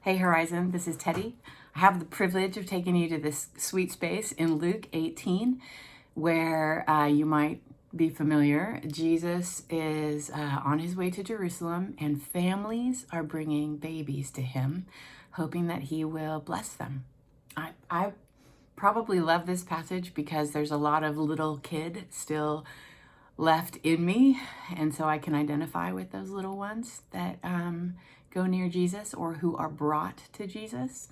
Hey Horizon, this is Teddi. I have the privilege of taking you to this sweet space in Luke 18, where you might be familiar. Jesus is on his way to Jerusalem, and families are bringing babies to him, hoping that he will bless them. I probably love this passage because there's a lot of little kid still left in me, and so I can identify with those little ones that go near Jesus or who are brought to Jesus.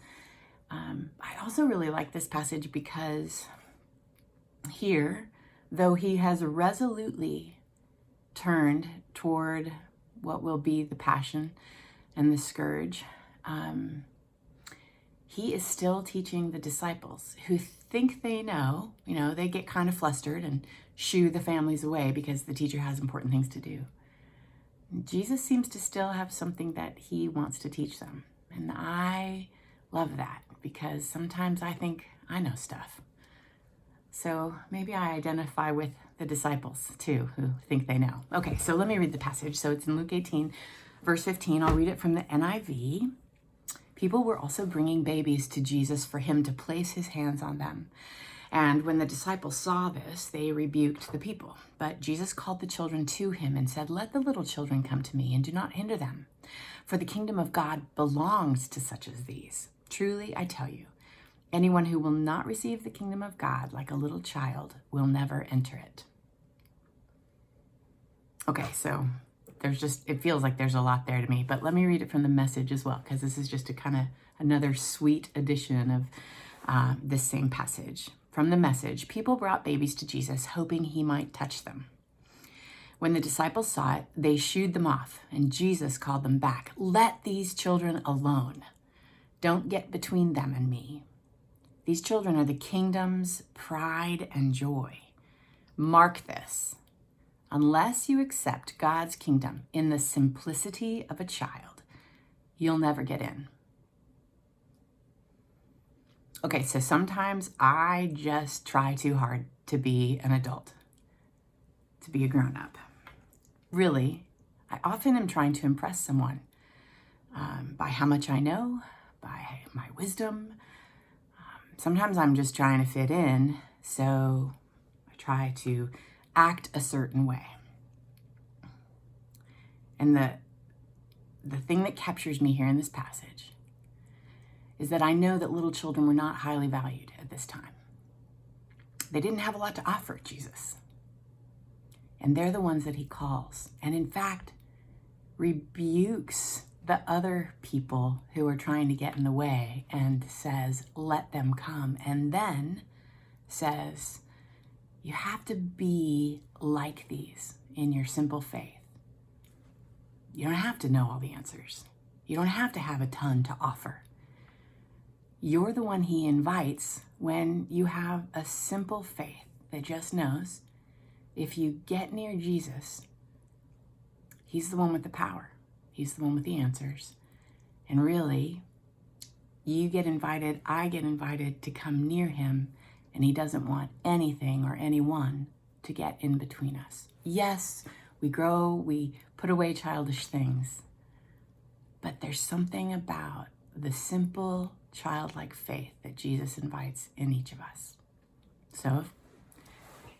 I also really like this passage because here, though he has resolutely turned toward what will be the passion and the scourge, he is still teaching the disciples who think they know, they get kind of flustered and shoo the families away because the teacher has important things to do. Jesus seems to still have something that he wants to teach them. And I love that because sometimes I think I know stuff. So maybe I identify with the disciples too, who think they know. Okay, so let me read the passage. So it's in Luke 18, verse 15. I'll read it from the NIV. People were also bringing babies to Jesus for him to place his hands on them. And when the disciples saw this, they rebuked the people. But Jesus called the children to him and said, "Let the little children come to me and do not hinder them, for the kingdom of God belongs to such as these. Truly, I tell you, anyone who will not receive the kingdom of God like a little child will never enter it." Okay, so it feels like there's a lot there to me, but let me read it from the Message as well, because this is just a kind of another sweet edition of this same passage. From the Message, people brought babies to Jesus, hoping he might touch them. When the disciples saw it, they shooed them off, and Jesus called them back. "Let these children alone. Don't get between them and me. These children are the kingdom's pride and joy. Mark this. Unless you accept God's kingdom in the simplicity of a child, you'll never get in." Okay, so sometimes I just try too hard to be an adult, to be a grown-up. Really, I often am trying to impress someone by how much I know, by my wisdom. Sometimes I'm just trying to fit in, so I try to act a certain way. And the thing that captures me here in this passage is that I know that little children were not highly valued at this time. They didn't have a lot to offer Jesus. And they're the ones that he calls, and in fact, rebukes the other people who are trying to get in the way and says, "Let them come." And then says, you have to be like these in your simple faith. You don't have to know all the answers. You don't have to have a ton to offer. You're the one he invites when you have a simple faith that just knows if you get near Jesus, he's the one with the power. He's the one with the answers. And really, you get invited, I get invited to come near him, and he doesn't want anything or anyone to get in between us. Yes, we grow, we put away childish things, but there's something about the simple, childlike faith that Jesus invites in each of us. So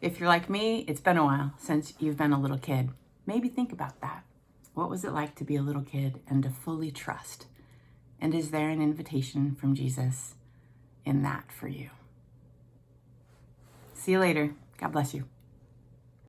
if you're like me, it's been a while since you've been a little kid. Maybe think about that. What was it like to be a little kid and to fully trust? And is there an invitation from Jesus in that for you? See you later. God bless you.